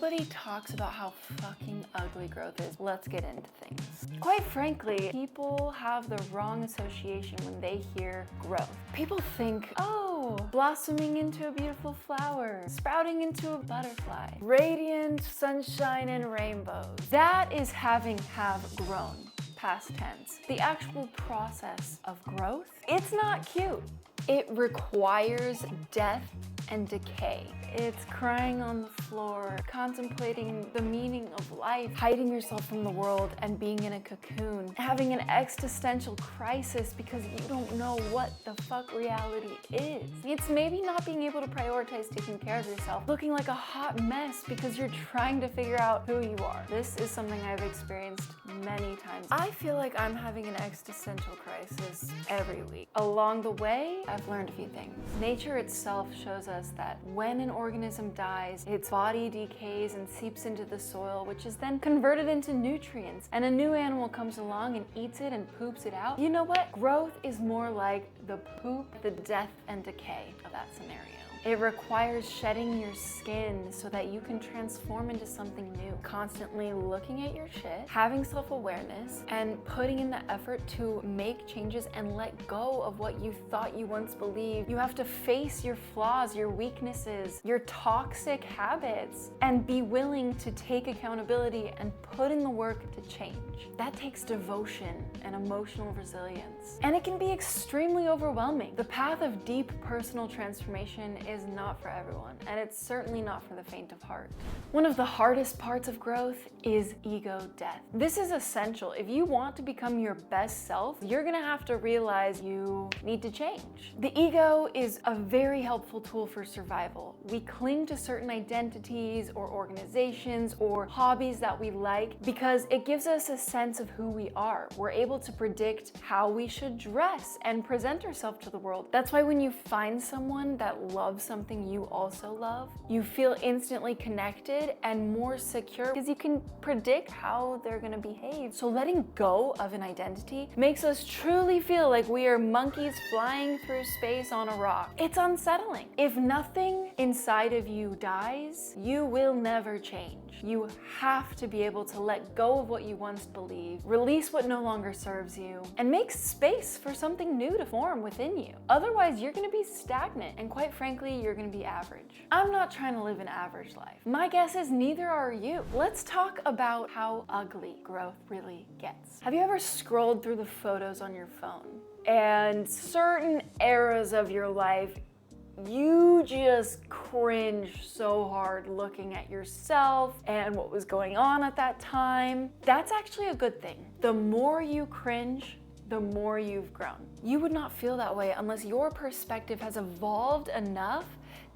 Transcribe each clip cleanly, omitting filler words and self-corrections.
Nobody talks about how fucking ugly growth is. Let's get into things. Quite frankly, people have the wrong association when they hear growth. People think, oh, blossoming into a beautiful flower, sprouting into a butterfly, radiant sunshine and rainbows. That is have grown. Past tense. The actual process of growth, it's not cute. It requires death and decay. It's crying on the floor, contemplating the meaning of life, hiding yourself from the world and being in a cocoon, having an existential crisis because you don't know what the fuck reality is. It's maybe not being able to prioritize taking care of yourself, looking like a hot mess because you're trying to figure out who you are. This is something I've experienced many times. I feel like I'm having an existential crisis every week. Along the way, I've learned a few things. Nature itself shows us that when an organism dies, its body decays and seeps into the soil, which is then converted into nutrients, and a new animal comes along and eats it and poops it out. You know what? Growth is more like the poop, the death and decay of that scenario. It requires shedding your skin so that you can transform into something new. Constantly looking at your shit, having self-awareness, and putting in the effort to make changes and let go of what you thought you once believed. You have to face your flaws, your weaknesses, your toxic habits, and be willing to take accountability and put in the work to change. That takes devotion and emotional resilience. And it can be extremely overwhelming. The path of deep personal transformation is not for everyone, and it's certainly not for the faint of heart. One of the hardest parts of growth is ego death. This is essential. If you want to become your best self, you're gonna have to realize you need to change. The ego is a very helpful tool for survival. We cling to certain identities or organizations or hobbies that we like because it gives us a sense of who we are. We're able to predict how we should dress and present ourselves to the world. That's why when you find someone that loves something you also love, you feel instantly connected and more secure because you can predict how they're gonna behave. So letting go of an identity makes us truly feel like we are monkeys flying through space on a rock. It's unsettling. If nothing inside of you dies, you will never change. You have to be able to let go of what you once believed, release what no longer serves you, and make space for something new to form within you. Otherwise, you're gonna be stagnant, and quite frankly, you're gonna be average. I'm not trying to live an average life. My guess is neither are you. Let's talk about how ugly growth really gets. Have you ever scrolled through the photos on your phone and certain eras of your life you just cringe so hard looking at yourself and what was going on at that time? That's actually a good thing. The more you cringe, the more you've grown. You would not feel that way unless your perspective has evolved enough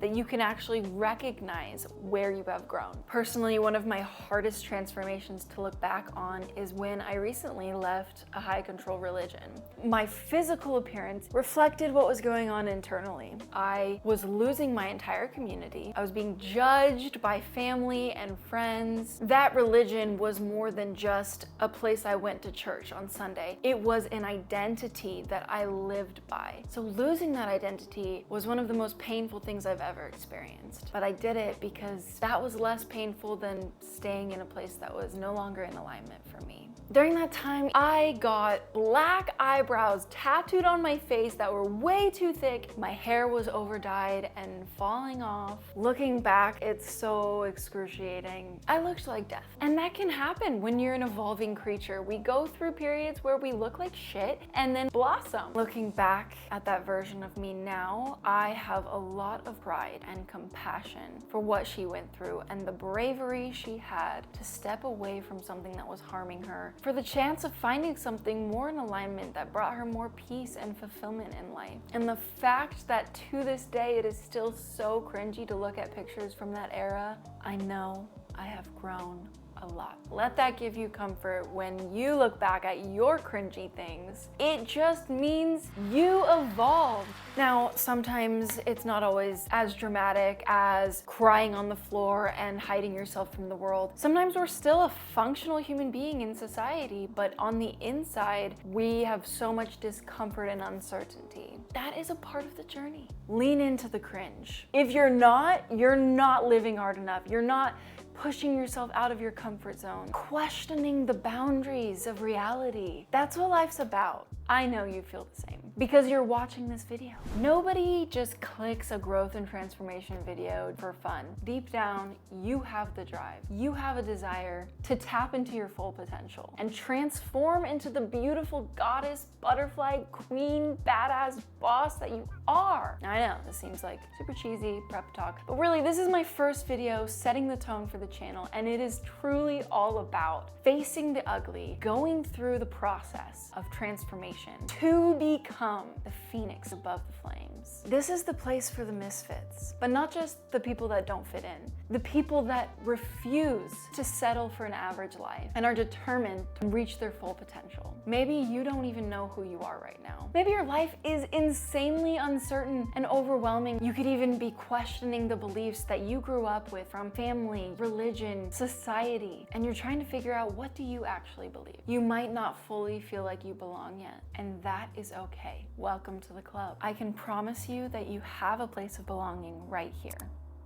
that you can actually recognize where you have grown. Personally, one of my hardest transformations to look back on is when I recently left a high control religion. My physical appearance reflected what was going on internally. I was losing my entire community. I was being judged by family and friends. That religion was more than just a place I went to church on Sunday. It was an identity that I lived by. So losing that identity was one of the most painful things I've ever experienced. But I did it because that was less painful than staying in a place that was no longer in alignment for me. During that time, I got black eyebrows tattooed on my face that were way too thick. My hair was over-dyed and falling off. Looking back, it's so excruciating. I looked like death. And that can happen when you're an evolving creature. We go through periods where we look like shit and then blossom. Looking back at that version of me now, I have a lot of pride and compassion for what she went through and the bravery she had to step away from something that was harming her for the chance of finding something more in alignment that brought her more peace and fulfillment in life. And the fact that to this day it is still so cringy to look at pictures from that era, I know I have grown a lot. Let that give you comfort when you look back at your cringy things. It just means you evolved. Now, sometimes it's not always as dramatic as crying on the floor and hiding yourself from the world. Sometimes we're still a functional human being in society, but on the inside, we have so much discomfort and uncertainty. That is a part of the journey. Lean into the cringe. If you're not living hard enough. You're not pushing yourself out of your comfort zone, questioning the boundaries of reality. That's what life's about. I know you feel the same because you're watching this video. Nobody just clicks a growth and transformation video for fun. Deep down, you have the drive. You have a desire to tap into your full potential and transform into the beautiful goddess, butterfly, queen, badass boss that you are. Now, I know this seems like super cheesy prep talk, but really this is my first video setting the tone for the channel, and it is truly all about facing the ugly, going through the process of transformation to become the phoenix above the flames. This is the place for the misfits, but not just the people that don't fit in, the people that refuse to settle for an average life and are determined to reach their full potential. Maybe you don't even know who you are right now. Maybe your life is insanely uncertain and overwhelming. You could even be questioning the beliefs that you grew up with from family, religion, society, and you're trying to figure out, what do you actually believe? You might not fully feel like you belong yet, and that is okay. Welcome to the club. I can promise you that you have a place of belonging right here.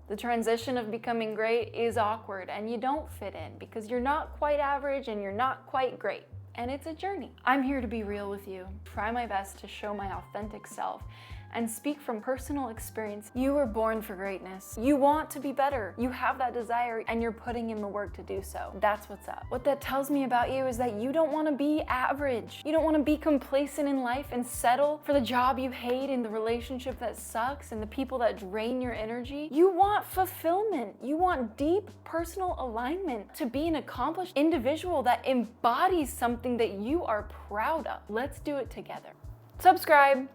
The transition of becoming great is awkward, and you don't fit in because you're not quite average and you're not quite great. And it's a journey. I'm here to be real with you, try my best to show my authentic self, and speak from personal experience. You were born for greatness. You want to be better. You have that desire, and you're putting in the work to do so. That's what's up. What that tells me about you is that you don't want to be average. You don't want to be complacent in life and settle for the job you hate and the relationship that sucks and the people that drain your energy. You want fulfillment. You want deep personal alignment to be an accomplished individual that embodies something that you are proud of. Let's do it together. Subscribe.